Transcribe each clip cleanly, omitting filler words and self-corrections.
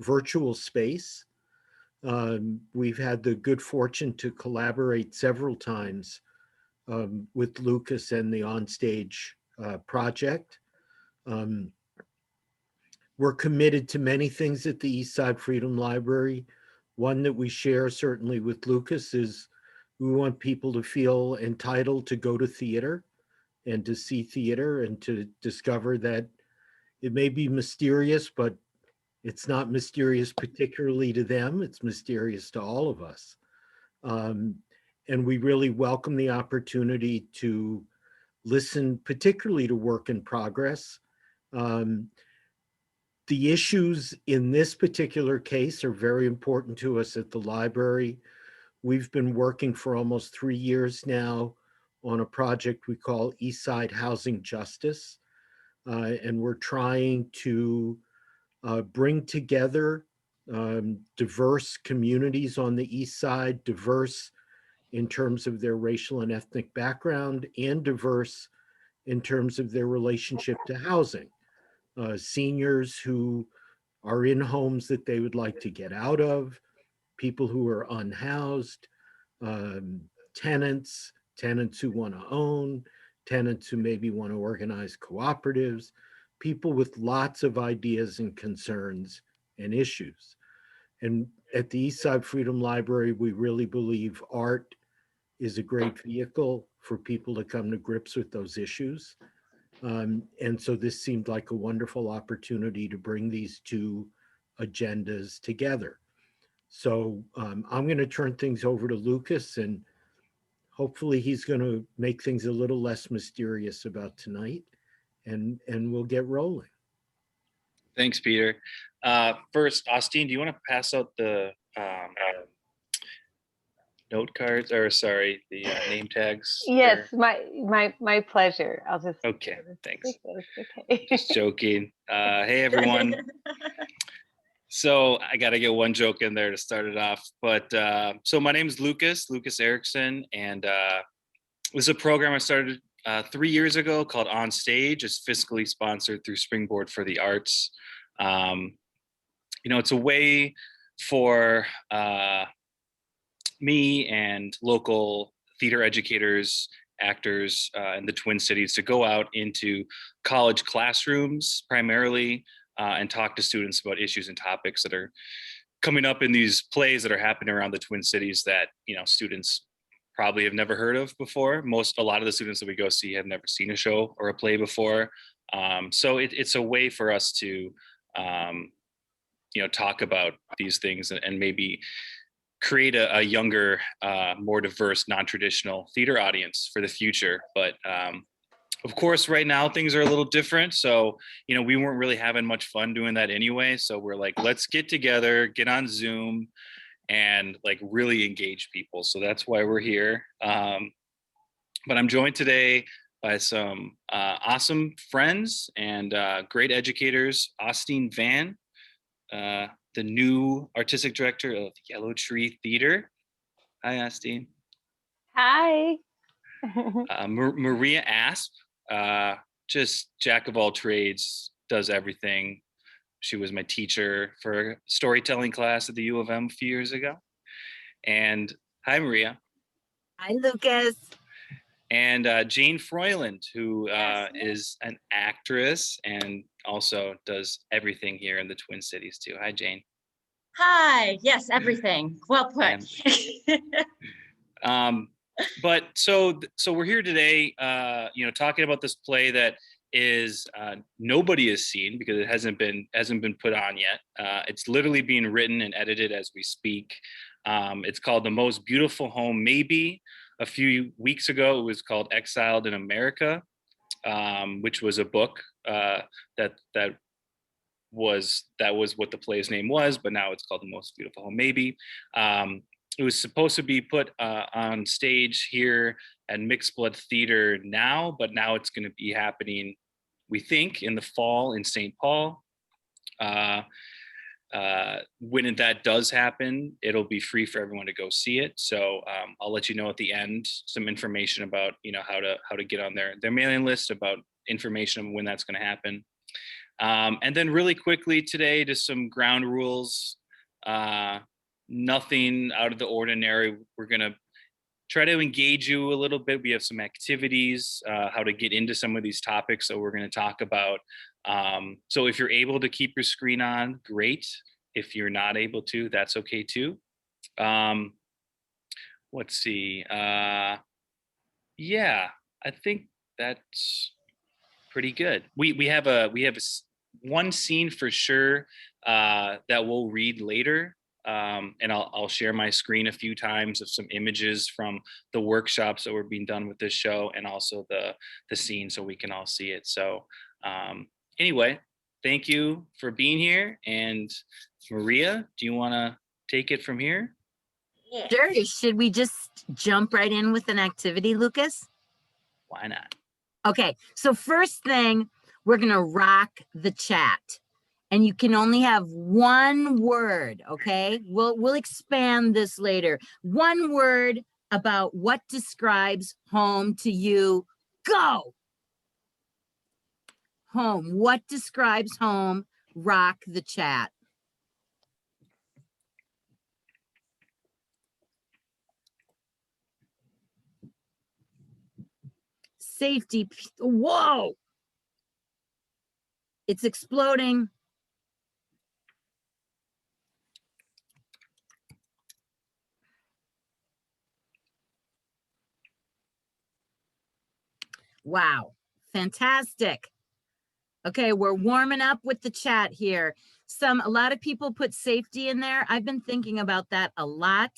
virtual space. We've had the good fortune to collaborate several times with Lucas and the Onstage project. Um, we're committed to many things at the East Side Freedom Library. One that we share certainly with Lucas is we want people to feel entitled to go to theater and to see theater and to discover that it may be mysterious, but it's not mysterious particularly to them. It's mysterious to all of us. Um, and we really welcome the opportunity to listen, particularly to work in progress. Um, the issues in this particular case are very important to us at the library. We've been working for almost 3 years now on a project we call Eastside Housing Justice. And we're trying to bring together diverse communities on the East Side, diverse in terms of their racial and ethnic background, and diverse in terms of their relationship to housing. Seniors who are in homes that they would like to get out of, people who are unhoused, um, tenants who want to own, tenants who maybe want to organize cooperatives, people with lots of ideas and concerns and issues. And at the Eastside Freedom Library, we really believe art is a great vehicle for people to come to grips with those issues. And so this seemed like a wonderful opportunity to bring these two agendas together. So I'm going to turn things over to Lucas, and hopefully he's going to make things a little less mysterious about tonight, and we'll get rolling. Thanks, Peter. First, Austene, do you want to pass out the note cards, or sorry, the name tags? Yes, my pleasure. I'll just. Okay, thanks. Okay. Just joking. Hey, everyone. So I got to get one joke in there to start it off. But so my name is Lucas Erickson, and this is a program I started 3 years ago called On Stage. It's fiscally sponsored through Springboard for the Arts. It's a way for me and local theater educators, actors in the Twin Cities to go out into college classrooms primarily and talk to students about issues and topics that are coming up in these plays that are happening around the Twin Cities that, students probably have never heard of before. A lot of the students that we go see have never seen a show or a play before. So it's a way for us to, talk about these things and maybe create a younger, more diverse, non-traditional theater audience for the future. But of course, right now things are a little different. So, we weren't really having much fun doing that anyway. So we're like, let's get together, get on Zoom, and like really engage people. So that's why we're here. But I'm joined today by some awesome friends and great educators. Austene Van, the new artistic director of Yellow Tree Theater. Hi, Austene. Hi. Maria Asp, just jack of all trades, does everything. She was my teacher for a storytelling class at the U of M a few years ago. And hi, Maria. Hi, Lucas. And Jane Froiland, who is an actress and also does everything here in the Twin Cities too. Hi, Jane. Hi. Yes, everything. Well put. But so we're here today, talking about this play that is nobody has seen because it hasn't been put on yet. It's literally being written and edited as we speak. It's called The Most Beautiful Home Maybe. A few weeks ago, it was called Exiled in America, which was a book that was what the play's name was, but now it's called The Most Beautiful Home Maybe. It was supposed to be put on stage here at Mixed Blood Theater now, but now it's going to be happening, we think, in the fall in St. Paul. When that does happen, it'll be free for everyone to go see it. So I'll let you know at the end some information about how to get on their mailing list about information on when that's going to happen. And then really quickly today, just some ground rules. Nothing out of the ordinary. We're gonna try to engage you a little bit. We have some activities, how to get into some of these topics that we're going to talk about. So if you're able to keep your screen on, great. If you're not able to, that's okay too. Let's see. Yeah, I think that's pretty good. We have one scene for sure that we'll read later. And I'll share my screen a few times of some images from the workshops that were being done with this show, and also the scene, so we can all see it. So anyway, thank you for being here. And Maria, do you want to take it from here? Sure. Should we just jump right in with an activity, Lucas? Why not? Okay, so first thing, we're gonna rock the chat. And you can only have one word, okay? We'll expand this later. One word about what describes home to you. Go! Home. What describes home? Rock the chat. Safety. Whoa! It's exploding. Wow, fantastic. Okay, we're warming up with the chat here. A lot of people put safety in there. I've been thinking about that a lot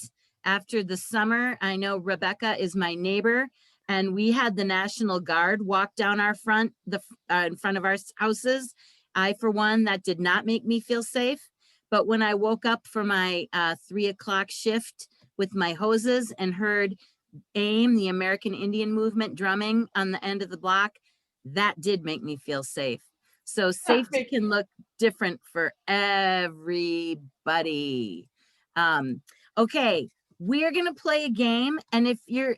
after the summer. I know Rebecca is my neighbor, and we had the National Guard walk down our in front of our houses. For one, that did not make me feel safe. But when I woke up for my 3 o'clock shift with my hoses and heard AIM, the American Indian Movement, drumming on the end of the block, that did make me feel safe. So safety can look different for everybody. Okay, we're gonna play a game, and if you're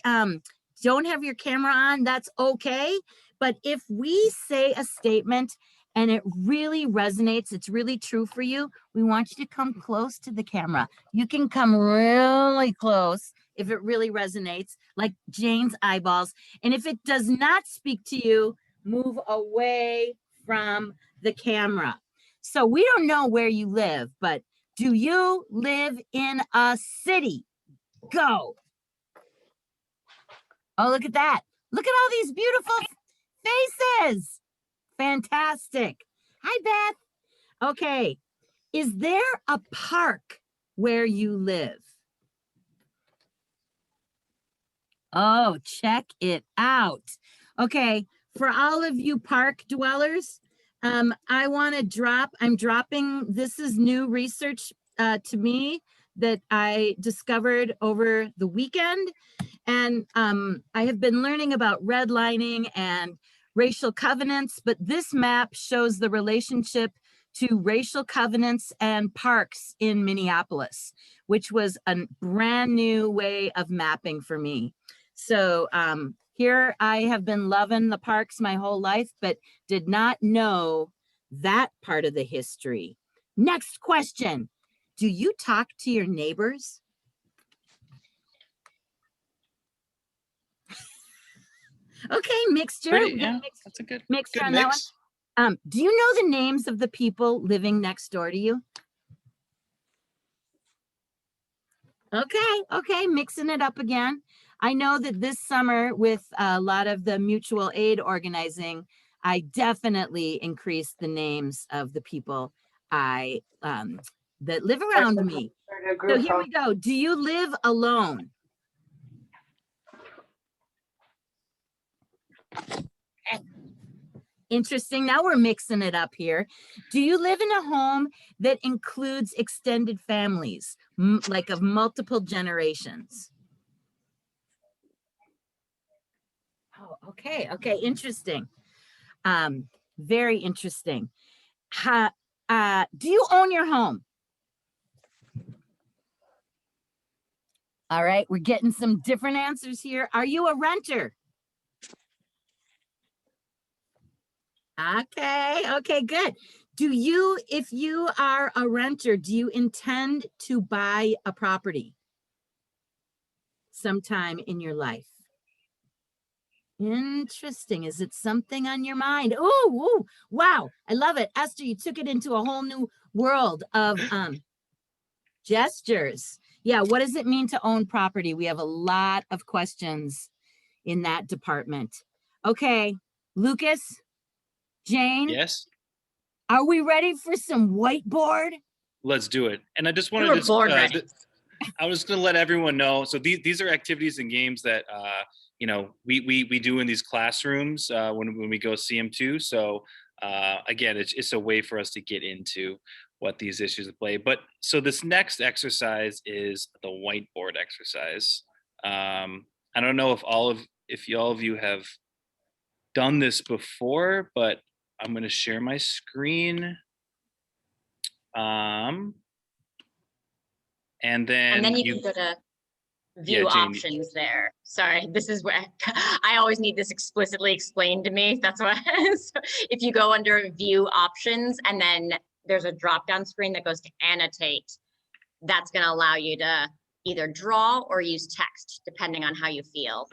don't have your camera on, that's okay. But if we say a statement and it really resonates, it's really true for you, we want you to come close to the camera. You can come really close if it really resonates, like Jane's eyeballs. And if it does not speak to you, move away from the camera. So we don't know where you live, but do you live in a city? Go. Oh, look at that. Look at all these beautiful faces. Fantastic. Hi, Beth. Okay. Is there a park where you live? Oh, check it out. Okay. For all of you park dwellers, I'm dropping, this is new research to me that I discovered over the weekend. And I have been learning about redlining and racial covenants, but this map shows the relationship to racial covenants and parks in Minneapolis, which was a brand new way of mapping for me. So here I have been loving the parks my whole life, but did not know that part of the history. Next question. Do you talk to your neighbors? Okay, mixture. Pretty, yeah, that's a good mixture on mix. that one. Do you know the names of the people living next door to you? Okay, mixing it up again. I know that this summer with a lot of the mutual aid organizing, I definitely increased the names of the people that live around me. So here we go. Do you live alone? Interesting. Now we're mixing it up here. Do you live in a home that includes extended families, like of multiple generations? Oh, okay. Interesting. Very interesting. Do you own your home? All right, we're getting some different answers here. Are you a renter? Okay, good. If you are a renter, do you intend to buy a property sometime in your life? Interesting. Is it something on your mind? Oh, wow. I love it. Esther, you took it into a whole new world of gestures. Yeah, what does it mean to own property? We have a lot of questions in that department. Okay, Lucas, Jane, Yes, are we ready for some whiteboard? let's do it. And I just We wanted were to born ready. I was going to let everyone know. So these are activities and games that we do in these classrooms when we go see them too. So again, it's a way for us to get into what these issues play. But so this next exercise is the whiteboard exercise. I don't know if all of you have done this before, but I'm going to share my screen. And then And then you can go to view Yeah, Jane. options there. Sorry, this is where I always need this explicitly explained to me. That's why. So if you go under view options and then there's a drop down screen that goes to annotate, that's going to allow you to either draw or use text, depending on how you feel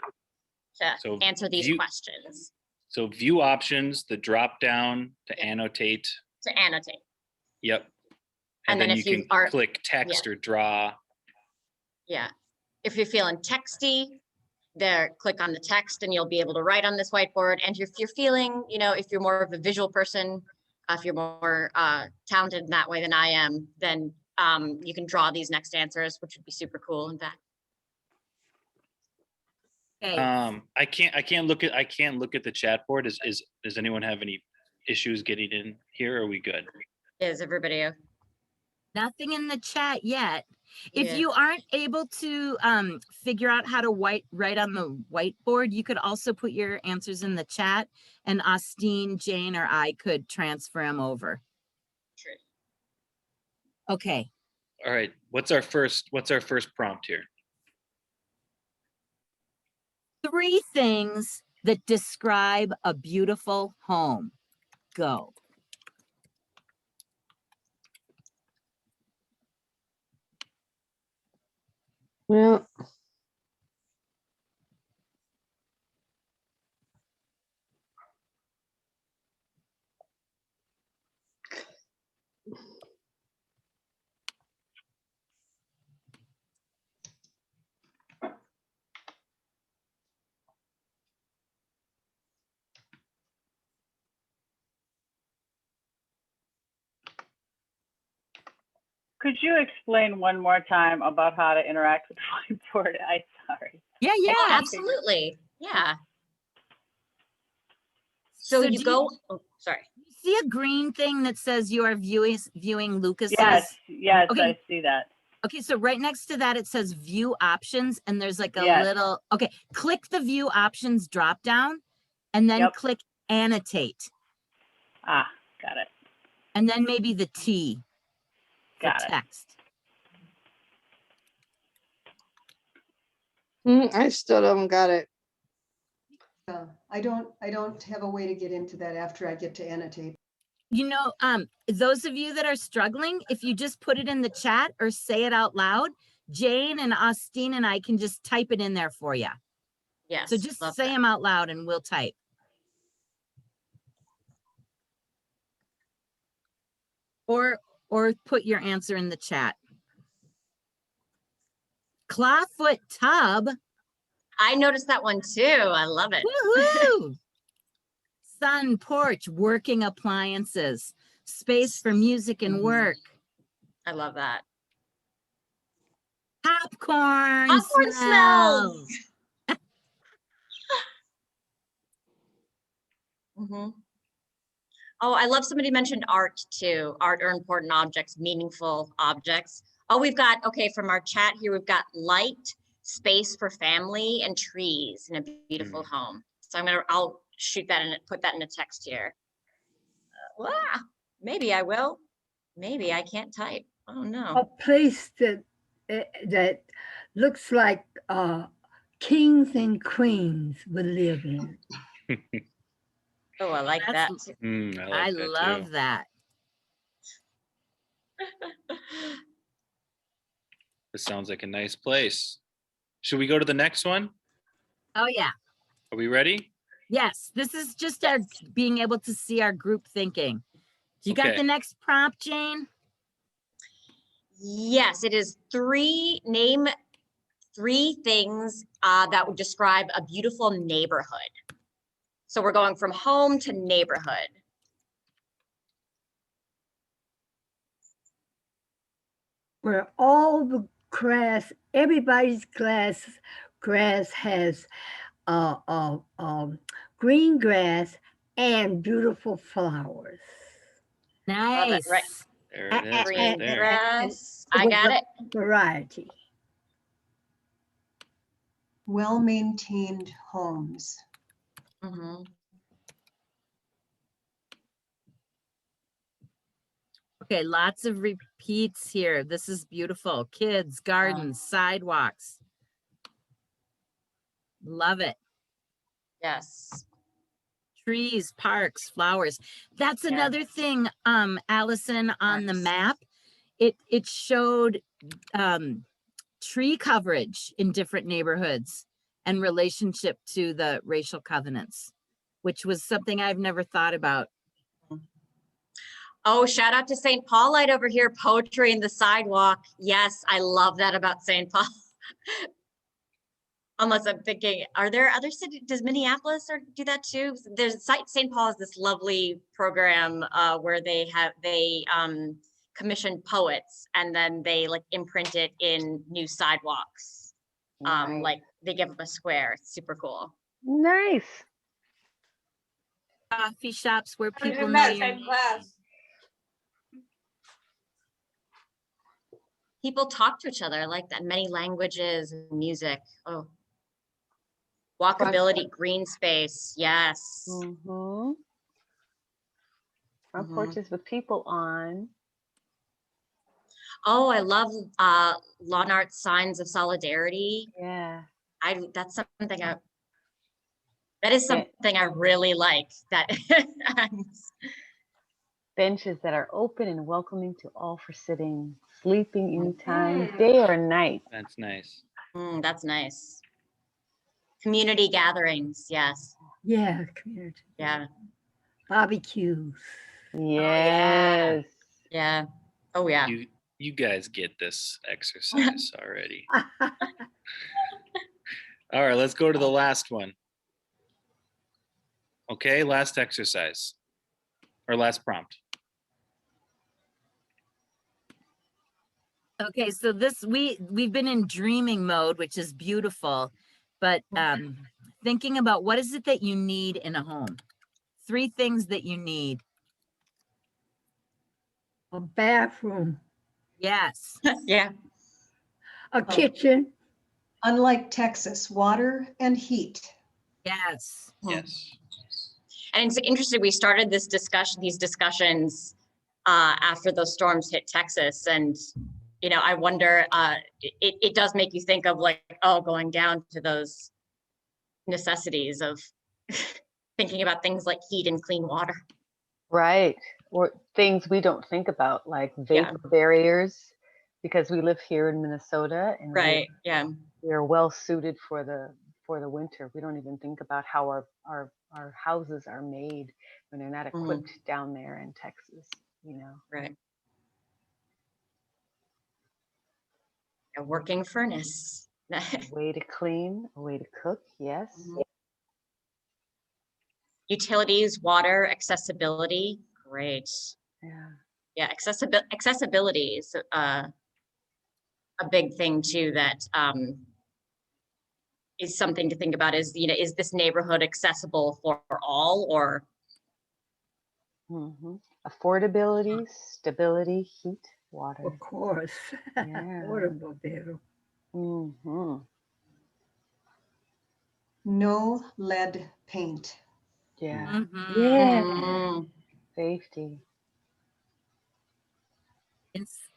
to So answer these view- questions. So view options, the drop down to annotate. To annotate. Yep. And then then if you you can are- click text or draw. Yeah. If you're feeling texty, there, click on the text and you'll be able to write on this whiteboard. And if you're feeling, if you're more of a visual person, if you're more talented in that way than I am, then you can draw these next answers, which would be super cool, in fact. Okay, I can't look at the chat board. Does anyone have any issues getting in here? Or are we good? Is everybody? nothing in the chat yet. If Yeah. you aren't able to figure out how to write on the whiteboard, you could also put your answers in the chat and Austene, Jane, or I could transfer them over. True. Okay, All right. What's our first prompt here? 3 things that describe a beautiful home. Go. Well, Could you explain one more time about how to interact with the whiteboard? I'm sorry. Yeah, Oh, absolutely. Yeah. So So you do go, oh, sorry. see a green thing that says you are viewing Lucas's? Yes, Okay. I see that. Okay, so right next to that, it says view options and there's like a Yes. little, okay, click the view options drop down and then Yep. click annotate. Ah, got it. And then maybe the T for Got it. text. I still don't got it. I don't have a way to get into that after I get to annotate. Those of you that are struggling, if you just put it in the chat or say it out loud, Jane and Austene and I can just type it in there for you. Yes. So just love say that. them out loud and we'll type. Or put your answer in the chat. Clawfoot tub. I noticed that one too. I love it. Woohoo! Sun porch, working appliances, space for music and work. I love that. Popcorn, Popcorn smells. Mhm. Oh, I love somebody mentioned art too. Art or important objects, meaningful objects. Oh, we've got, okay, from our chat here, we've got light, space for family, and trees in a beautiful home. So I'll shoot that and put that in a text here. Maybe I will. Maybe I can't type. Oh no. A place that looks like kings and queens would live in. Oh, I like that. That's- too. I I like that love too. that. This sounds like a nice place. Should we go to the next one? Oh, yeah. Are we ready? Yes, this is just our being able to see our group thinking. You got Okay. the next prompt, Jane? Yes, it is name three things that would describe a beautiful neighborhood. So we're going from home to neighborhood. Where all the grass, everybody's grass has green grass and beautiful flowers. Love it, Nice. right. There it is, right Green there. grass. I got it. Variety. Well-maintained homes. Mhm. Okay, lots of repeats here. This is beautiful. Kids, gardens, sidewalks. Love it. Yes. Trees, parks, flowers. That's Yeah. another thing, Allison, on the Parks. map. It showed tree coverage in different neighborhoods and relationship to the racial covenants, which was something I've never thought about. Oh, shout out to St. Paulite over here, poetry in the sidewalk. Yes, I love that about St. Paul. Unless I'm thinking, are there other cities? Does Minneapolis do that too? There's St. Paul has this lovely program where they commission poets and then they like imprint it in new sidewalks. Nice. Like they give them a square. It's super cool. Nice. Coffee shops where people know your People talk to each other. I like that. Many languages and music. Oh. Walkability, green space. Yes. Mm-hmm. Front Mhm. porches with people on. Oh, I love lawn art signs of solidarity. Yeah. That's something that is something I really like. That Benches that are open and welcoming to all for sitting, sleeping anytime, day or night. That's nice. That's nice. Community gatherings, yes. Yeah, community. Yeah. Barbecues. Yes. Yeah. Oh yeah. You guys get this exercise already. All right, let's go to the last one. Okay, last exercise or last prompt. Okay, so we've been in dreaming mode, which is beautiful, but thinking about what is it that you need in a home? 3 things that you need. A bathroom, Yes. Yeah. a kitchen. Unlike Texas, water and heat. Yes. Yes. And it's interesting, we started these discussions after those storms hit Texas. And, you know, I wonder, it does make you think of like, going down to those necessities of thinking about things like heat and clean water. Right. Or things we don't think about, like vapor barriers, because we live here in Minnesota and Right. Yeah. we are well suited for the winter. We don't even think about how our houses are made when they're not equipped down there in Texas, you know. Right. A working furnace. A way to clean, a way to cook, yes. Utilities, water, accessibility. Great. Yeah. Yeah, accessibility is a big thing too that is something to think about. Is, you know, is this neighborhood accessible for all, or Affordability, stability, heat, water. Of course. Yeah. Automobile. No lead paint. Yeah. Mhm. Yeah. Safety.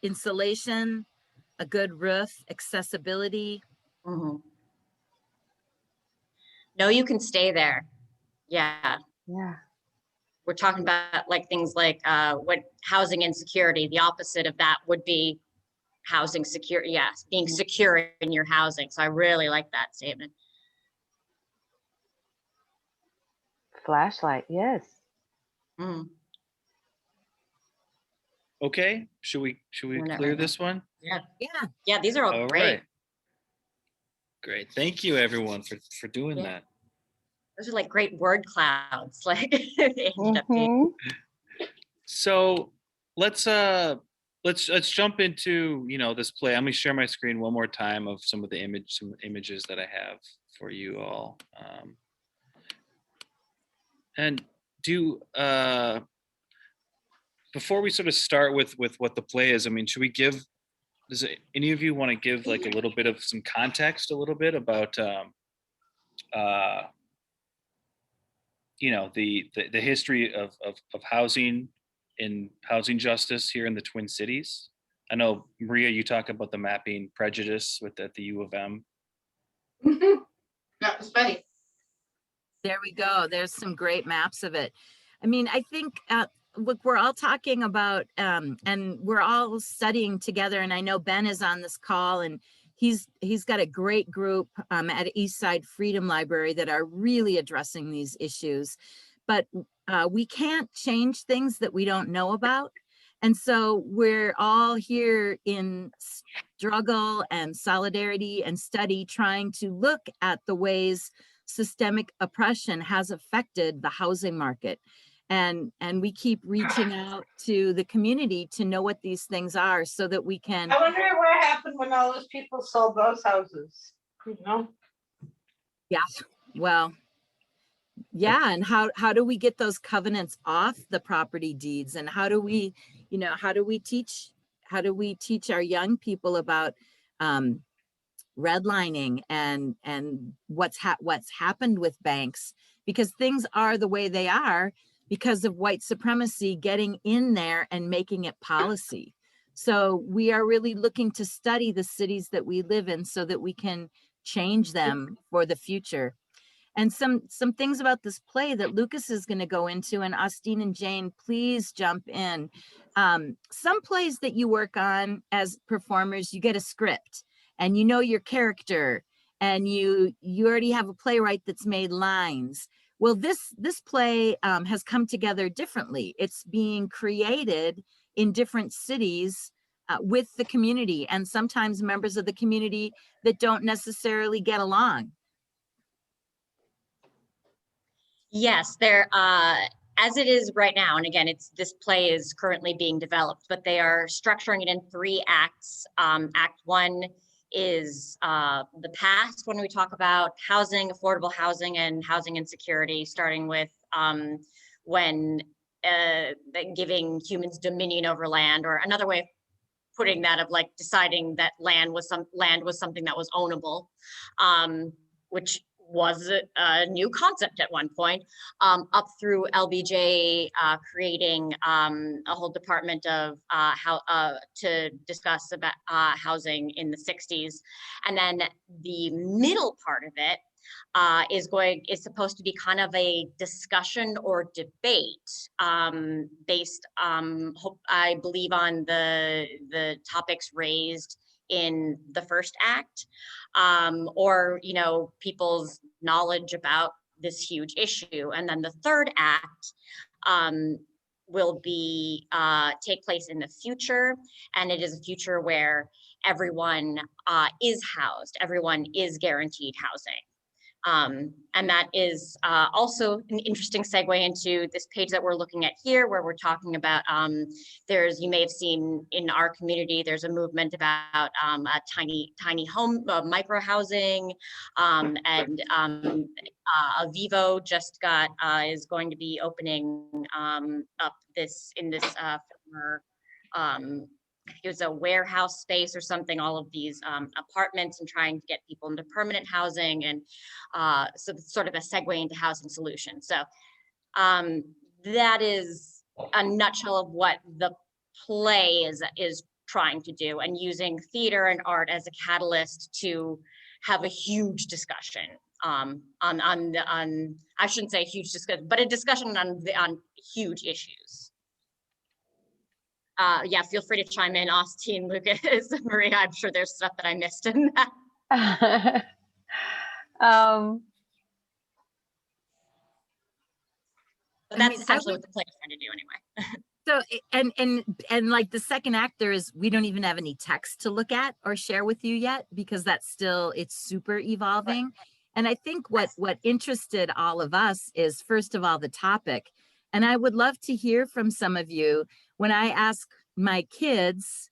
Insulation, a good roof, accessibility. know you can stay there. Yeah. Yeah. we're talking about like things like what housing insecurity, the opposite of that would be housing security. Yes, being secure in your housing. So I really like that statement. Flashlight, yes. Mm, Okay, should we Doing it clear right now. this one? yeah, Yeah. yeah, these are all All great. right. Great. Thank you everyone for doing Yeah. that. Those are like great word clouds. Like they ended up being. So let's jump into, you know, this play. I'm gonna share my screen one more time of some images that I have for you all. And do before we sort of start with what the play is, I mean, should we give, does any of you want to give like a little bit of some context, a little bit about you know, the history of housing and housing justice here in the Twin Cities? I know, Maria, you talk about the mapping prejudice at the U of M. That was funny. There we go. There's some great maps of it. I mean, I think, look, we're all talking about, and we're all studying together. And I know Ben is on this call, and he's got a great group at Eastside Freedom Library that are really addressing these issues. But we can't change things that we don't know about. And so we're all here in struggle and solidarity and study, trying to look at the ways systemic oppression has affected the housing market. And we keep reaching out to the community to know what these things are so that we can. I wonder what happened when all those people sold those houses, you know? Yeah, well, yeah. And how do we get those covenants off the property deeds? And how do we, you know, how do we teach our young people about redlining and what's happened with banks, because things are the way they are because of white supremacy getting in there and making it policy. So we are really looking to study the cities that we live in so that we can change them for the future. And some things about this play that Lucas is going to go into, and Austene and Jane, please jump in. Some plays that you work on as performers, you get a script and you know your character, and you already have a playwright that's made lines. Well, this play has come together differently. It's being created in different cities with the community, and sometimes members of the community that don't necessarily get along. Yes, there, as it is right now, and again, this play is currently being developed, but they are structuring it in 3 acts. Act 1 is the past, when we talk about housing, affordable housing, and housing insecurity, starting with when giving humans dominion over land, or another way of putting that, of like deciding that land was something that was ownable, which was a new concept at one point, up through LBJ creating a whole department of how to discuss about housing in the 60s. And then the middle part of it is supposed to be kind of a discussion or debate based, I believe, on the topics raised in the first act, or, you know, people's knowledge about this huge issue. And then the third act will be take place in the future, and it is a future where everyone is housed, everyone is guaranteed housing. And that is also an interesting segue into this page that we're looking at here, where we're talking about, you may have seen in our community, there's a movement about a tiny home, micro housing, and Vivo just is going to be opening up in this former, it was a warehouse space or something, all of these apartments, and trying to get people into permanent housing. And so it's sort of a segue into housing solutions. So that is a nutshell of what the play is trying to do, and using theater and art as a catalyst to have a huge discussion I shouldn't say huge discussion, but a discussion on huge issues. Yeah, feel free to chime in, Austene, Lucas, Maria. I'm sure there's stuff that I missed in that. But that's essentially what the play is trying to do anyway. So, and like the second act, there is, we don't even have any text to look at or share with you yet, because that's still, it's super evolving. Right. And I think what interested all of us is, first of all, the topic. And I would love to hear from some of you. When I ask my kids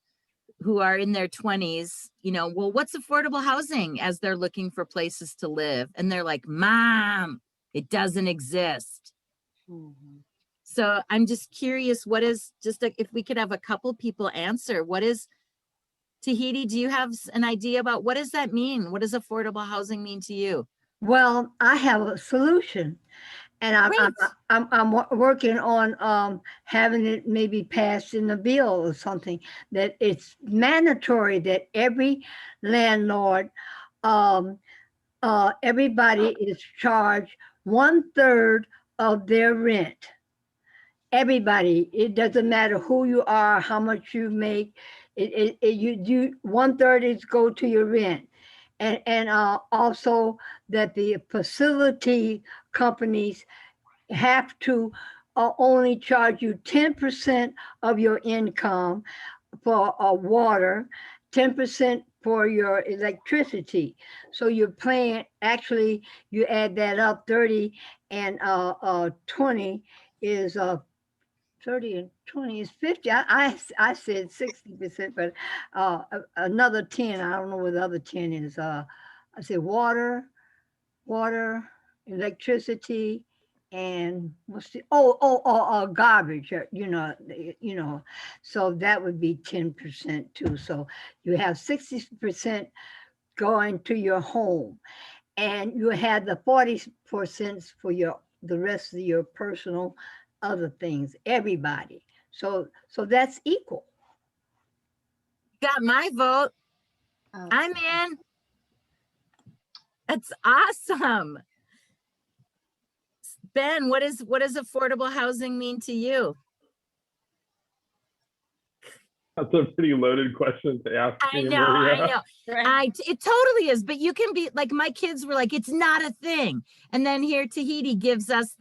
who are in their 20s, you know, well, what's affordable housing, as they're looking for places to live? And they're like, Mom, it doesn't exist. Mm-hmm. So I'm just curious, what is, just like, if we could have a couple people answer, what is, Tahiti, do you have an idea about what does that mean? What does affordable housing mean to you? Well, I have a solution, and I'm working on having it maybe passed in a bill or something, that it's mandatory that every landlord, everybody is charged 1/3 of their rent. Everybody, it doesn't matter who you are, how much you make, you 1/3 is go to your rent. And also that the facility companies have to only charge you 10% of your income for water, 10% for your electricity. So you're paying, actually, you add that up, 30 and 20 is 30 and 20 is 50. I said 60%, but another 10, I don't know what the other 10 is. I said water, electricity, and what's the garbage, you know, so that would be 10% too. So you have 60% going to your home, and you have the 40% for the rest of your personal other things, everybody. So that's equal. Got my vote. I'm in. That's awesome. Ben, what does affordable housing mean to you? That's a pretty loaded question to ask me, Maria. I know. Right. It totally is, but you can be like, my kids were like, it's not a thing. And then here Tahiti gives us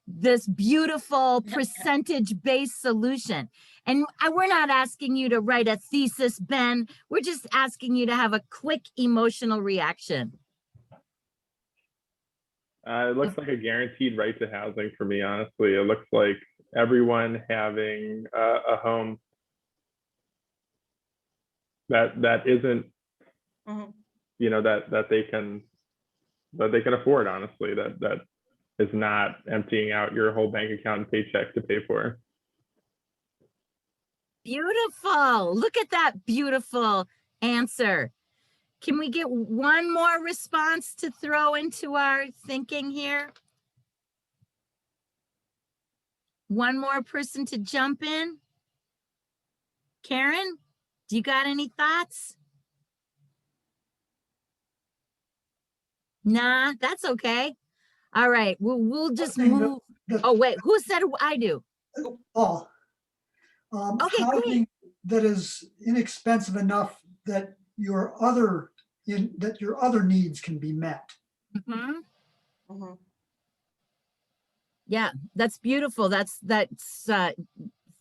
this beautiful percentage-based solution. And we're not asking you to write a thesis, Ben. We're just asking you to have a quick emotional reaction. It looks like a guaranteed right to housing for me, honestly. It looks like everyone having a home that isn't, mm-hmm. you know, that they can afford, honestly, that is not emptying out your whole bank account and paycheck to pay for. Beautiful. Look at that beautiful answer. Can we get one more response to throw into our thinking here? One more person to jump in? Karen, do you got any thoughts? Nah, that's okay. All right, we'll just move. Oh, wait, who said I do? Oh, okay, housing that is inexpensive enough that your other needs can be met. Mm-hmm. Mm-hmm. Yeah, that's beautiful. That's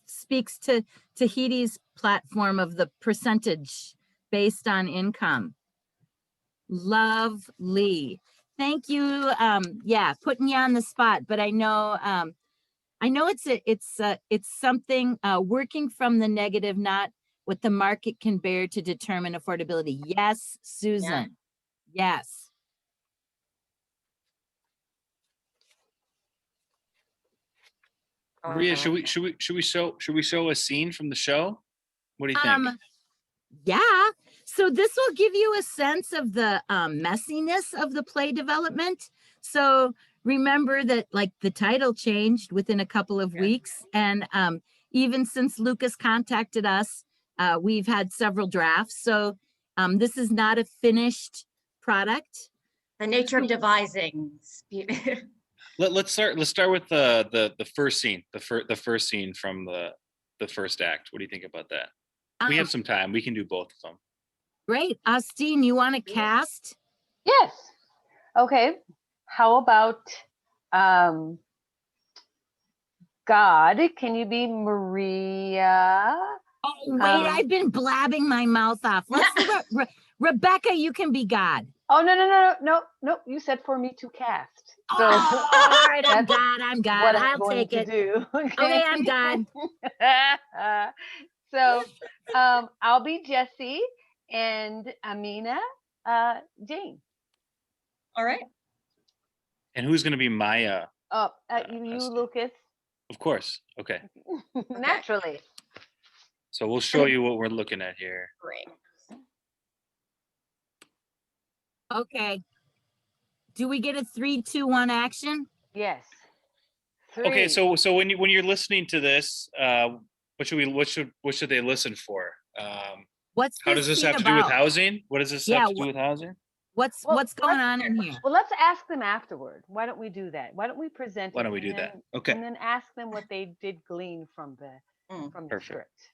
speaks to Tahiti's platform of the percentage based on income. Lovely. Thank you. Yeah, putting you on the spot, but I know it's something working from the negative, not what the market can bear to determine affordability. Yes, Susan. Yeah. Yes. Maria, should we show a scene from the show? What do you think? Yeah. So this will give you a sense of the messiness of the play development. So remember that, like, the title changed within a couple of weeks, and even since Lucas contacted us, we've had several drafts. So this is not a finished product. The nature of devising. Let's start with the first scene, the first scene from the first act. What do you think about that? We have some time. We can do both of them. Great. Austene, you want to cast? Yes. Okay. How about God? Can you be Maria? Oh, wait, I've been blabbing my mouth off. Let's do it. Rebecca, you can be God. Oh, no. You said for me to cast. So all right, I'm God. What I'll going take to it. do. Okay, I'm God. So I'll be Jessie and Amina, Jane. All right. And who's going to be Maya? You, Lucas. Of course. Okay. Naturally. So we'll show you what we're looking at here. Great. Okay. Do we get a 3, 2, 1 action? Yes. 3. Okay, so when you're listening to this, what should they listen for? How does this have to do with housing? What does this have to do with housing? What's going on in here? Well, let's ask them afterward. Why don't we do that? Why don't we present it? Why don't we do that? Okay. And then ask them what they did glean from the script.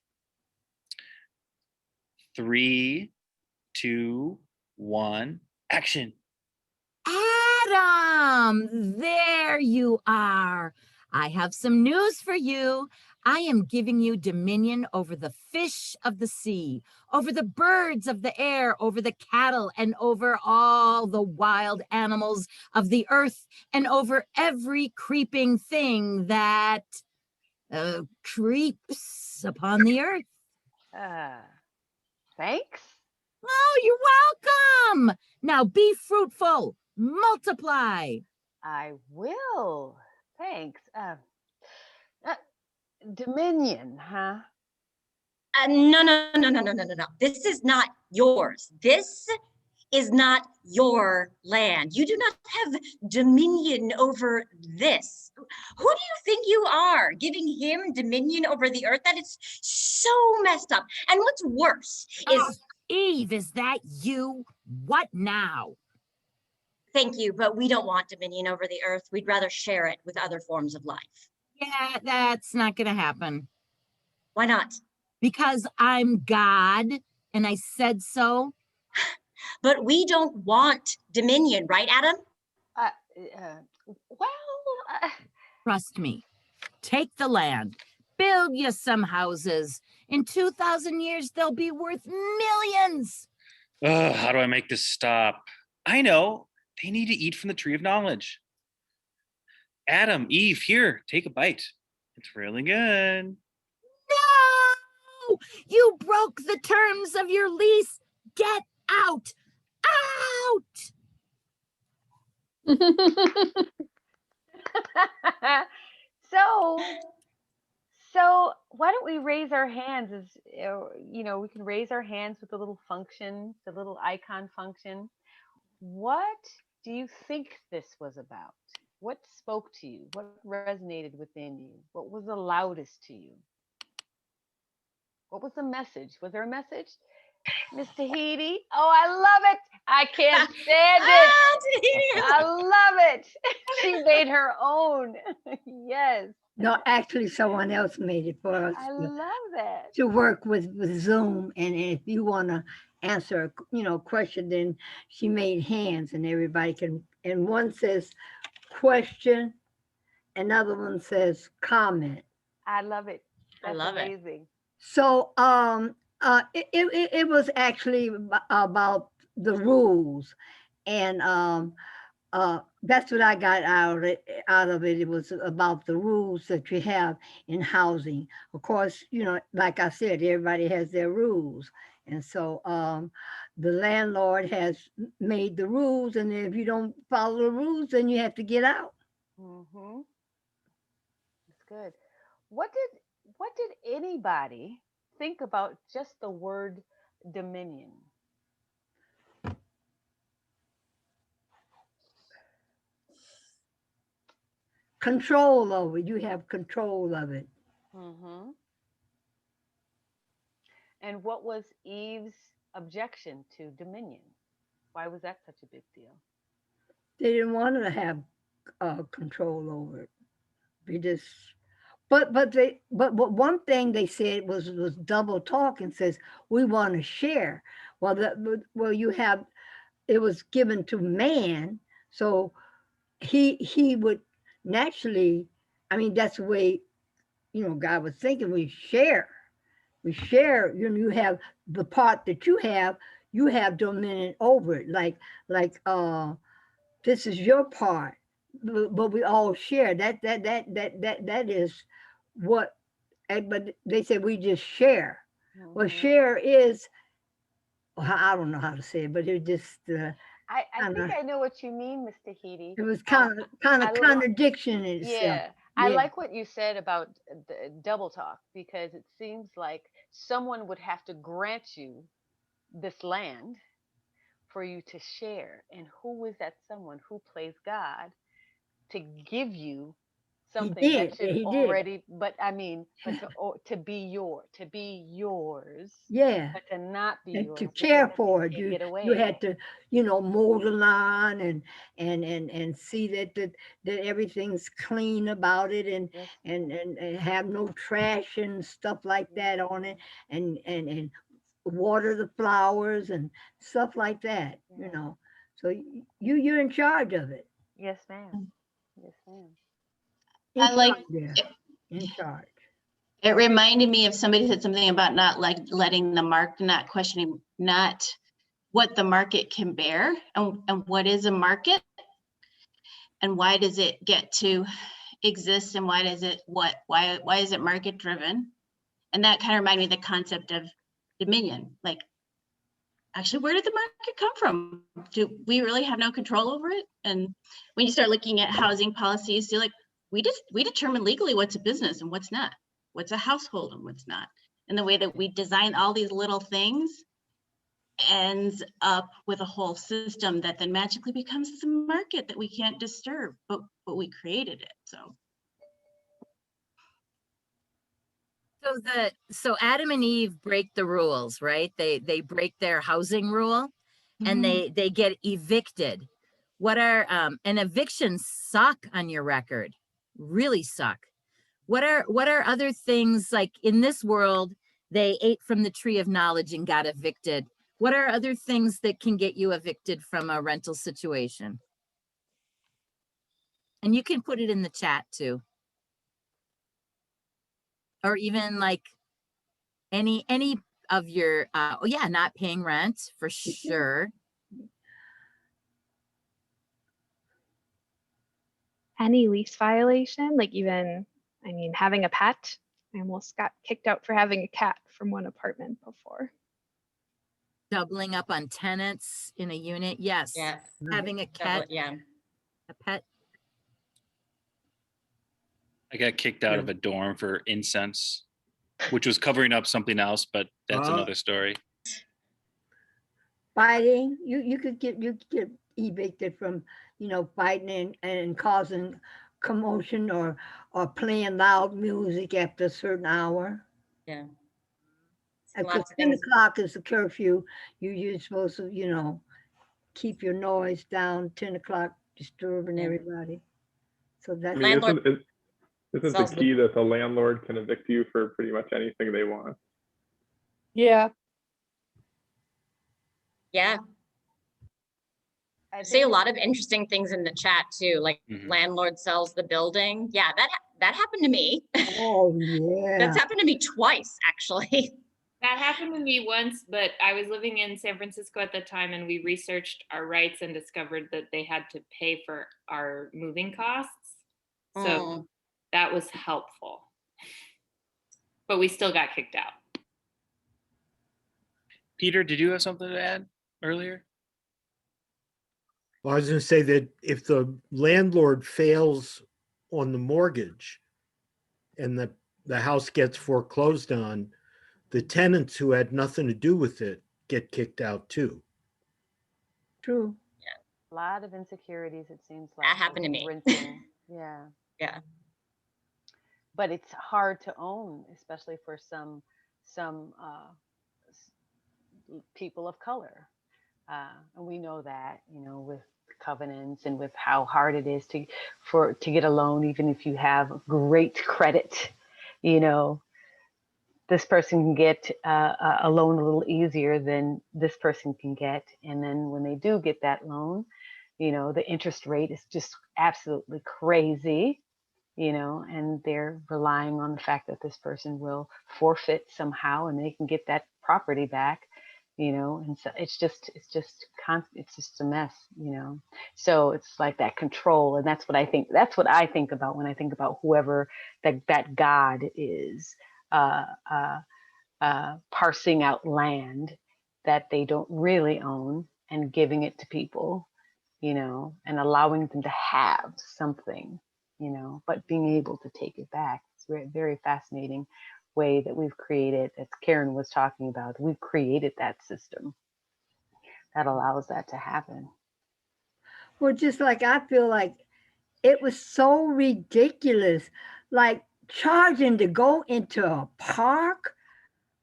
3, 2, 1, action. Adam, there you are. I have some news for you. I am giving you dominion over the fish of the sea, over the birds of the air, over the cattle, and over all the wild animals of the earth, and over every creeping thing that creeps upon the earth. Thanks. Oh, you're welcome. Now be fruitful, multiply. I will. Thanks. Dominion, huh? No. This is not yours. This is not your land. You do not have dominion over this. Who do you think you are, giving him dominion over the earth? That is so messed up. And what's worse is... Eve, is that you? What now? Thank you, but we don't want dominion over the earth. We'd rather share it with other forms of life. Yeah, that's not going to happen. Why not? Because I'm God, and I said so. But we don't want dominion, right, Adam? Trust me. Take the land. Build you some houses. In 2,000 years, they'll be worth millions. How do I make this stop? I know. They need to eat from the tree of knowledge. Adam, Eve, here, take a bite. It's really good. No! You broke the terms of your lease. Get out! Out! So why don't we raise our hands as we can raise our hands with the little function, the little icon function. What do you think this was about? What spoke to you? What resonated within you? What was the loudest to you? What was the message? Was there a message? Miss Tahiti? Oh, I love it. I can't stand it. I love it. She made her own. Yes. No, actually someone else made it for us. I love that. To work with Zoom. And if you want to answer a question, then she made hands and everybody can, and one says question, another one says comment. I love it. That's I love amazing. it. So it was actually about the rules, and that's what I got out of it. It was about the rules that you have in housing. Of course, like I said, everybody has their rules, and so the landlord has made the rules, and if you don't follow the rules, then you have to get out. Mm-hmm. That's good. What did anybody think about just the word dominion? Control over it. You have control of it. Mm-hmm. And what was Eve's objection to dominion? Why was that such a big deal? They didn't want to have control over it. They just, but one thing they said was double talk and says we want to share. Well, you have, it was given to man, so he would naturally. I mean, that's the way God was thinking. We share. We share. You have the part that you have dominion over it. Like this is your part, but we all share. That is what. But they said we just share. Well, share is, I don't know how to say it, but it just I think I know what you mean, Miss Tahiti. it was kind of contradiction in itself. Yeah, I like what you said about the double talk, because it seems like someone would have to grant you this land for you to share. And who is that someone? Who plays God to give you something that should already, but I mean, but to be yours. Yeah. But to not be And yours. to care for it, you had to, mow the lawn and see that everything's clean about it, and have no trash and stuff like that on it, and water the flowers and stuff like that. So you're in charge of it. Yes, ma'am. Yes, ma'am. I like in charge. It reminded me of somebody said something about not like letting the market, not questioning, not what the market can bear, and what is a market, and why does it get to exist, and why is it market driven? And that kind of reminded me of the concept of dominion. Like, actually, where did the market come from? Do we really have no control over it? And when you start looking at housing policies, you're like, we determine legally what's a business and what's not, what's a household and what's not. And the way that we design all these little things ends up with a whole system that then magically becomes the market that we can't disturb, but we created it. So Adam and Eve break the rules, right? They break their housing rule, and they get evicted. What are and evictions suck on your record, really suck. What are other things, like in this world, they ate from the tree of knowledge and got evicted. What are other things that can get you evicted from a rental situation? And you can put it in the chat too. Or even like any of your, not paying rent for sure. Any lease violation, like even, having a pet. I almost got kicked out for having a cat from one apartment before. Doubling up on tenants in a unit. Yes. Having a cat. A pet. I got kicked out of a dorm for incense, which was covering up something else, but that's another story. Fighting, you could get evicted from, fighting and causing commotion or playing loud music after a certain hour. Yeah. Because 10 o'clock is the curfew. You're supposed to, keep your noise down. 10 o'clock, disturbing everybody. So that's isn't the key that the landlord can evict you for pretty much anything they want? Yeah. Yeah. I see a lot of interesting things in the chat too, like landlord sells the building. Yeah, that happened to me. Oh yeah. That's happened to me twice, actually. That happened to me once, but I was living in San Francisco at the time, and we researched our rights and discovered that they had to pay for our moving costs. So that was helpful. But we still got kicked out. Peter, did you have something to add earlier? Well, I was going to say that if the landlord fails on the mortgage and the house gets foreclosed on, the tenants who had nothing to do with it get kicked out too. True. Yeah. A lot of insecurities, it seems like. That happened to me. Renting. Yeah. Yeah. But it's hard to own, especially for some people of color. And we know that, with covenants and with how hard it is to get a loan, even if you have great credit, this person can get a loan a little easier than this person can get. And then when they do get that loan, the interest rate is just absolutely crazy, and they're relying on the fact that this person will forfeit somehow and they can get that property back, and so it's just a mess, so it's like that control. And that's what I think about when I think about whoever that God is, parsing out land that they don't really own and giving it to people, and allowing them to have something, but being able to take it back. It's a very, very fascinating way that we've created, as Karen was talking about. We've created that system that allows that to happen. Well, just like I feel like it was so ridiculous, like charging to go into a park,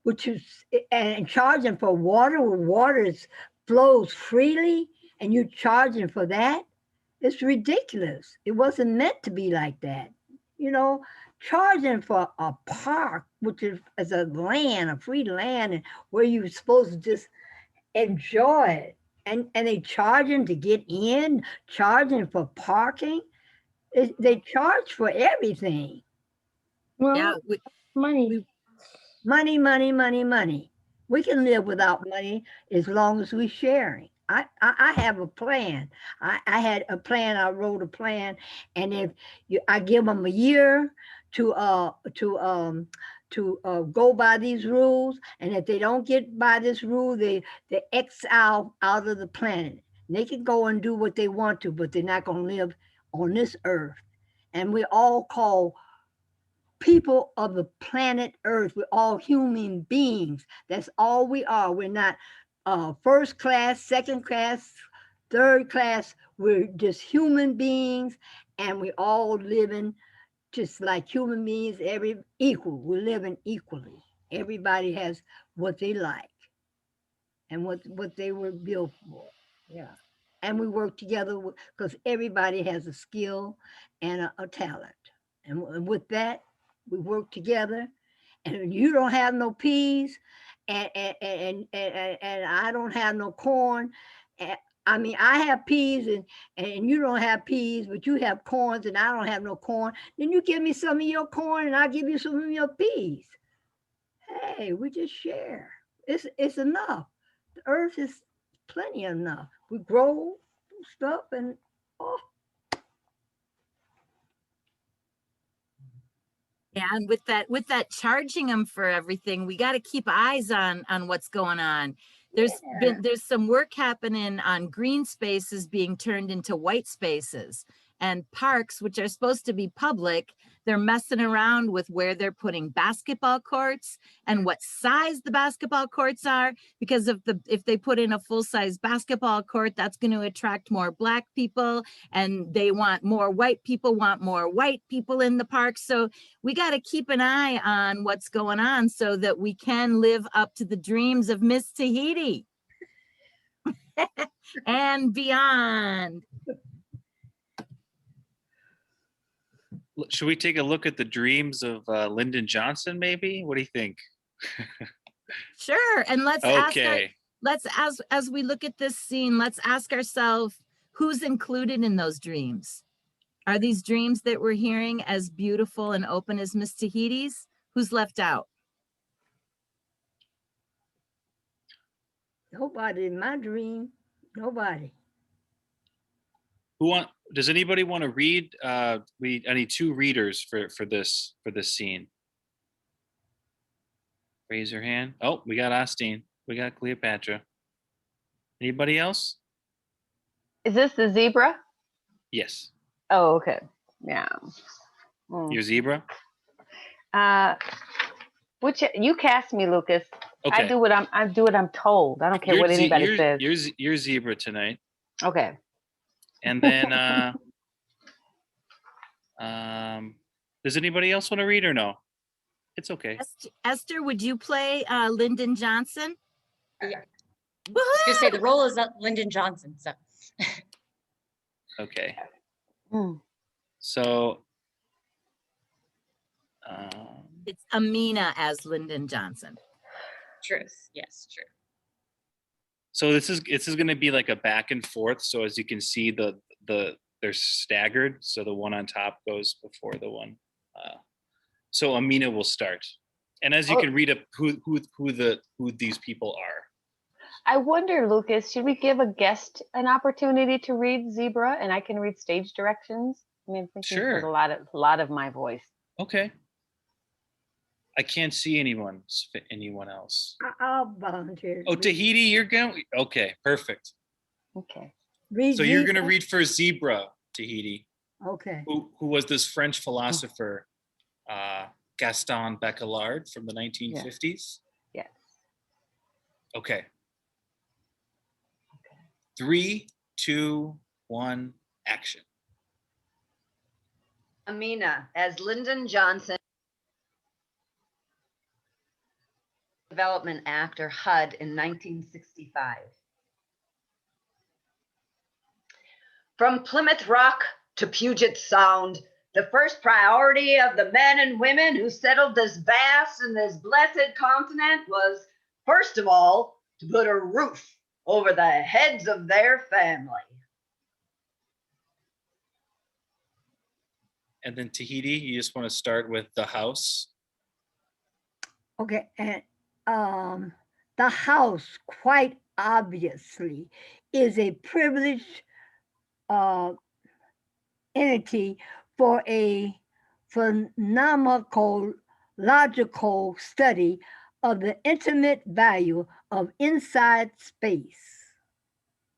which is, and charging for water where water flows freely, and you're charging for that. It's ridiculous. It wasn't meant to be like that. Charging for a park, which is a land, a free land, and where you're supposed to just enjoy it. And they charging to get in, charging for parking. They charge for everything. Well, Yeah, money. Money. We can live without money as long as we're sharing. I have a plan. I had a plan. I wrote a plan, and if I give them a year to go by these rules, and if they don't get by this rule, they exile out of the planet. They can go and do what they want to, but they're not going to live on this earth. And we all call people of the planet Earth. We're all human beings. That's all we are. We're not first class, second class, third class. We're just human beings, and we all living just like human beings, equal. We're living equally. Everybody has what they like and what they were built for. Yeah. And we work together because everybody has a skill and a talent. And with that, we work together. And you don't have no peas, and I don't have no corn. I mean, I have peas and you don't have peas, but you have corns and I don't have no corn. Then you give me some of your corn and I'll give you some of your peas. Hey, we just share. It's enough. The earth is plenty enough. We grow stuff and Yeah, and with that charging them for everything, we got to keep eyes on what's going on. There's some work happening on green spaces being turned into white spaces, and parks, which are supposed to be public, they're messing around with where they're putting basketball courts and what size the basketball courts are, because if they put in a full-size basketball court, that's going to attract more Black people, and they want more white people in the park. So we got to keep an eye on what's going on so that we can live up to the dreams of Miss Tahiti and beyond. Should we take a look at the dreams of Lyndon Johnson, maybe? What do you think? Sure. And let's as we look at this scene, let's ask ourselves, who's included in those dreams? Are these dreams that we're hearing as beautiful and open as Miss Tahiti's? Who's left out? Nobody in my dream. Nobody. Does anybody want to read? I need 2 readers for this scene. Raise your hand. Oh, we got Austene. We got Cleopatra. Anybody else? Is this the zebra? Yes. Oh, okay. Yeah. Your zebra? Which you cast me, Lucas. Okay. I do what I'm told. I don't care what anybody says. You're zebra tonight. Okay. And then does anybody else want to read or no? It's okay. Esther, would you play Lyndon Johnson? I was gonna say the role is Lyndon Johnson, so. Okay. Mm. So It's Amina as Lyndon Johnson. Truth, yes, true. so this is going to be like a back and forth. So as you can see, they're staggered. So the one on top goes before the one. So Amina will start, and as you can read up who these people are. I wonder, Lucas, should we give a guest an opportunity to read Zebra and I can read stage directions? I mean, thinking Sure. for a lot of my voice. Okay. I can't see anyone else. I'll volunteer. Oh, Tahiti, you're going. Okay, perfect. Okay. Read So you're going to Zebra? read for Zebra, Tahiti, Okay. who was this French philosopher, Gaston Bacchelard from the 1950s. Yes. Okay. 3, 2, 1, action. Amina as Lyndon Johnson, Development Act or HUD in 1965. From Plymouth Rock to Puget Sound, the first priority of the men and women who settled this vast and this blessed continent was, first of all, to put a roof over the heads of their family. And then Tahiti, you just want to start with the house. Okay, and the house, quite obviously, is a privileged entity for a phenomenological study of the intimate value of inside space.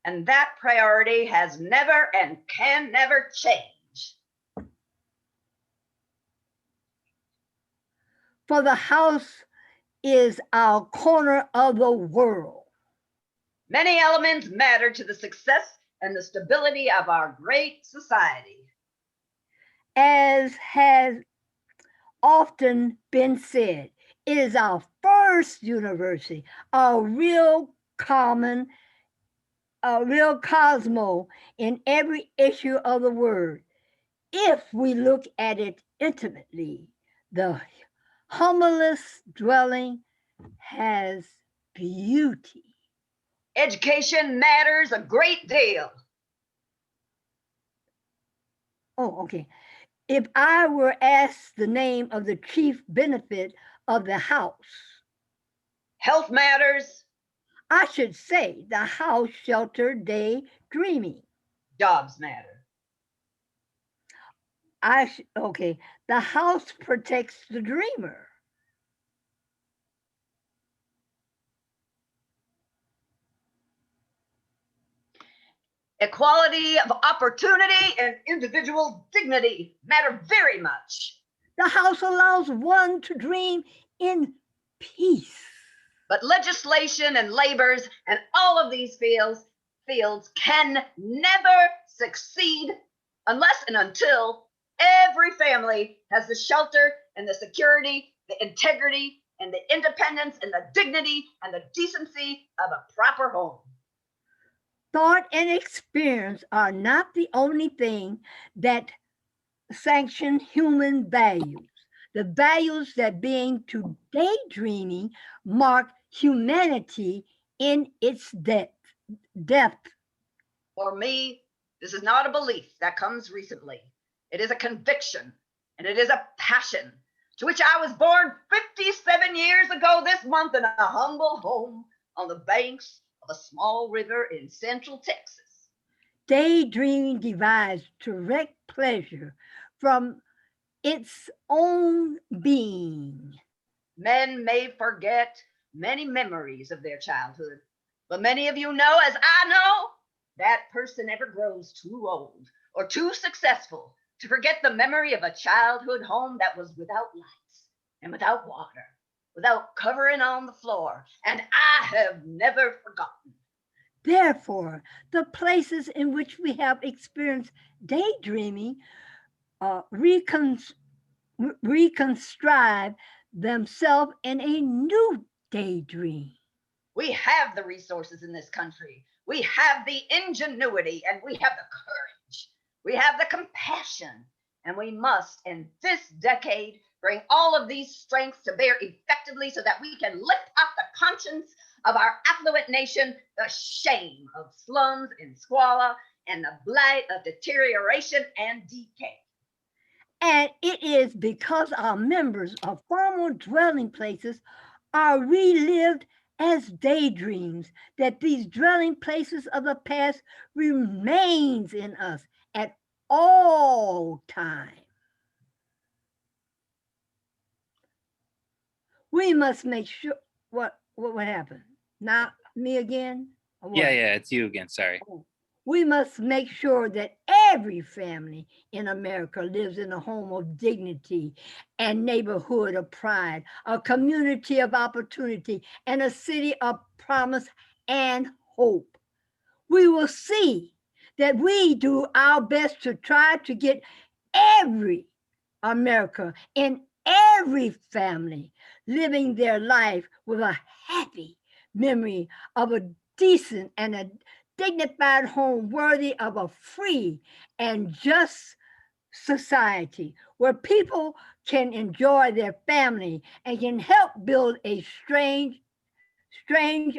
And that priority has never and can never change. For the house is our corner of the world. Many elements matter to the success and the stability of our great society. As has often been said, it is our first university, a real cosmo in every issue of the word. If we look at it intimately, the humblest dwelling has beauty. Education matters a great deal. Oh, okay. If I were asked the name of the chief benefit of the house, health matters. I should say the house shelter day dreaming. Jobs matter. Okay, the house protects the dreamer. Equality of opportunity and individual dignity matter very much. The house allows one to dream in peace. But legislation and labors and all of these fields can never succeed unless and until every family has the shelter and the security, the integrity and the independence and the dignity and the decency of a proper home. Thought and experience are not the only thing that sanction human values. The values that being to daydreaming mark humanity in its depth. For me, this is not a belief that comes recently. It is a conviction and it is a passion to which I was born 57 years ago this month in a humble home on the banks of a small river in central Texas. Daydreaming derives direct pleasure from its own being. Men may forget many memories of their childhood, but many of you know, as I know, that person never grows too old or too successful to forget the memory of a childhood home that was without lights and without water, without covering on the floor, and I have never forgotten. Therefore, the places in which we have experienced daydreaming reconstrive themselves in a new daydream. We have the resources in this country. We have the ingenuity and we have the courage. We have the compassion, and we must, in this decade, bring all of these strengths to bear effectively so that we can lift up the conscience of our affluent nation, the shame of slums and squalor and the blight of deterioration and decay. And it is because our members of formal dwelling places are relived as daydreams that these dwelling places of the past remains in us at all time. We must make sure what happened. Not me again? Yeah, it's you again. Sorry. We must make sure that every family in America lives in a home of dignity and neighborhood of pride, a community of opportunity, and a city of promise and hope. We will see that we do our best to try to get every America in every family living their life with a happy memory of a decent and a dignified home worthy of a free and just society where people can enjoy their family and can help build a strange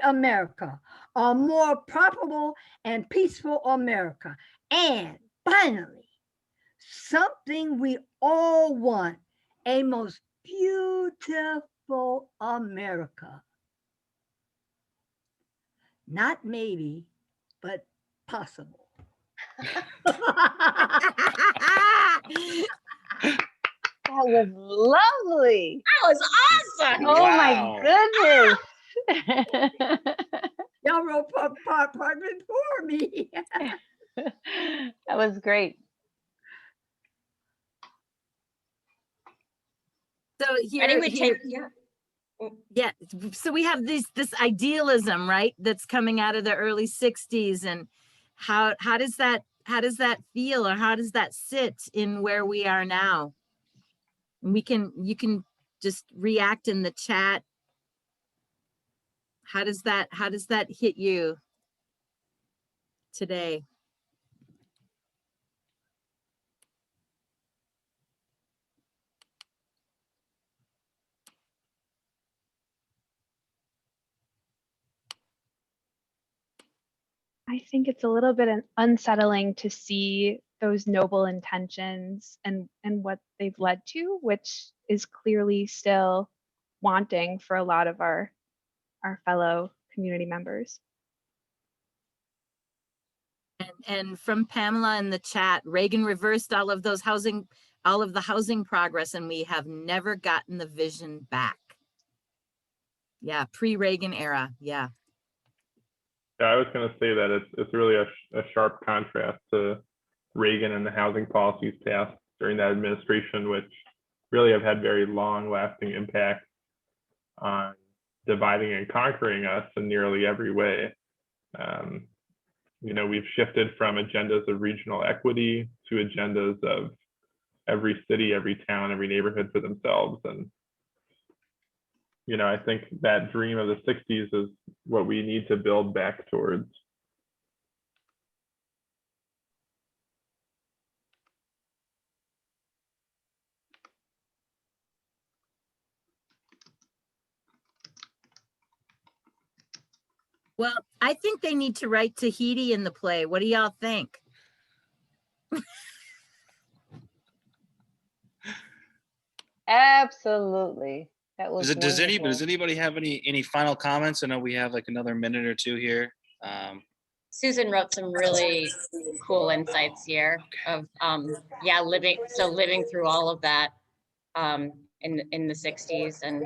America, a more profitable and peaceful America. And finally, something we all want, a most beautiful America. Not maybe, but possible. That was lovely. That was awesome. Oh my goodness. Y'all wrote part before me. That was great. So so we have this idealism, right, that's coming out of the early 60s, and how does that feel, or how does that sit in where we are now? And you can just react in the chat. How does that hit you today? I think it's a little bit unsettling to see those noble intentions and what they've led to, which is clearly still wanting for a lot of our fellow community members. And from Pamela in the chat, Reagan reversed all of the housing progress, and we have never gotten the vision back. Yeah, pre-Reagan era. Yeah. Yeah, I was going to say that it's really a sharp contrast to Reagan and the housing policies passed during that administration, which really have had very long-lasting impacts on dividing and conquering us in nearly every way. We've shifted from agendas of regional equity to agendas of every city, every town, every neighborhood for themselves. And I think that dream of the 60s is what we need to build back towards. Well, I think they need to write Tahiti in the play. What do y'all think? Absolutely. That was Does wonderful. anybody have any final comments? I know we have like another minute or two here. Susan wrote some really cool insights here of living through all of that in the 60s, and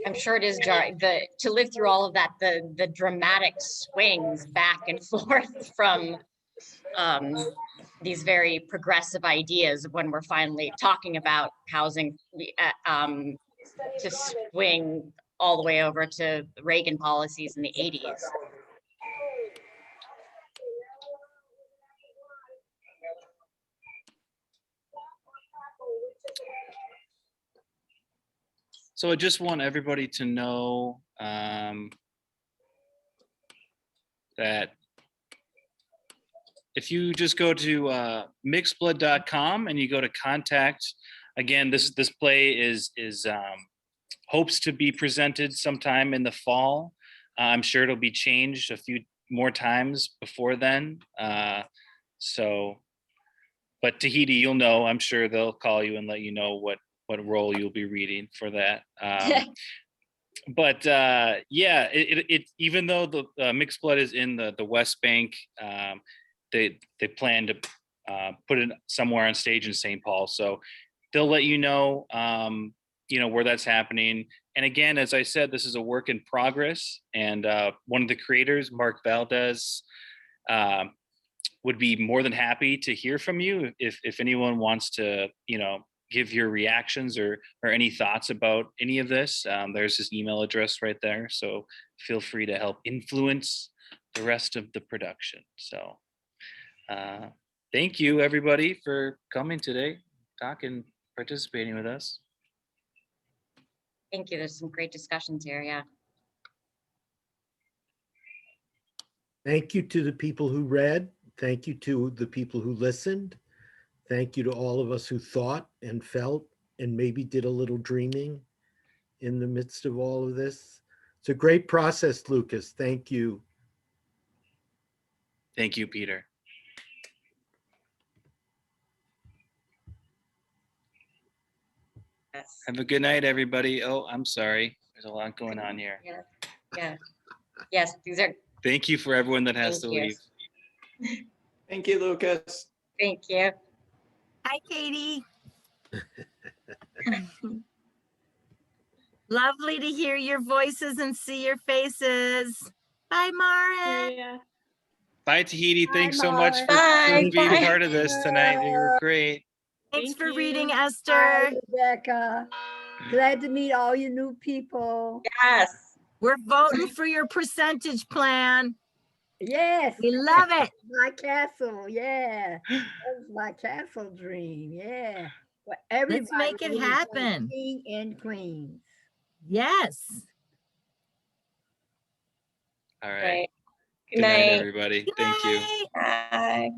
I'm sure it is jarring to live through all of that, the dramatic swings back and forth from these very progressive ideas when we're finally talking about housing to swing all the way over to Reagan policies in the 80s. So I just want everybody to know that if you just go to mixedblood.com and you go to contact, again, this play is hopes to be presented sometime in the fall. I'm sure it'll be changed a few more times before then. But Tahiti, you'll know, I'm sure they'll call you and let you know what role you'll be reading for that. But yeah, it even though the Mixed Blood is in the West Bank, they plan to put it somewhere on stage in St. Paul. So they'll let you know, where that's happening. And again, as I said, this is a work in progress. And one of the creators, Mark Valdez, would be more than happy to hear from you if anyone wants to, give your reactions or any thoughts about any of this. There's his email address right there. So feel free to help influence the rest of the production. So thank you everybody for coming today, talking, participating with us. Thank you. There's some great discussions here. Yeah. Thank you to the people who read. Thank you to the people who listened. Thank you to all of us who thought and felt and maybe did a little dreaming in the midst of all of this. It's a great process, Lucas. Thank you. Thank you, Peter. Yes. Have a good night, everybody. Oh, I'm sorry. There's a lot going on here. Yeah. Yeah. Yes. These are. Thank you for everyone that has to Thank you. leave. Thank you, Lucas. Thank you. Hi, Katie. Lovely to hear your voices and see your faces. Bye, Mara. Yeah. Bye, Tahiti. Thanks so Mara. much for Bye. being Bye. part of this tonight. You were great. Thanks Thank for you. reading, Hi, Esther. Rebecca. Glad to meet all you new people. Yes. We're voting for your percentage plan. Yes. We love it. My castle, yeah. That's my castle dream, yeah. For everybody, Let's make it who's like happen. king and queens. Yes. All right. Right. Good night, everybody. Good Thank you. night. Bye.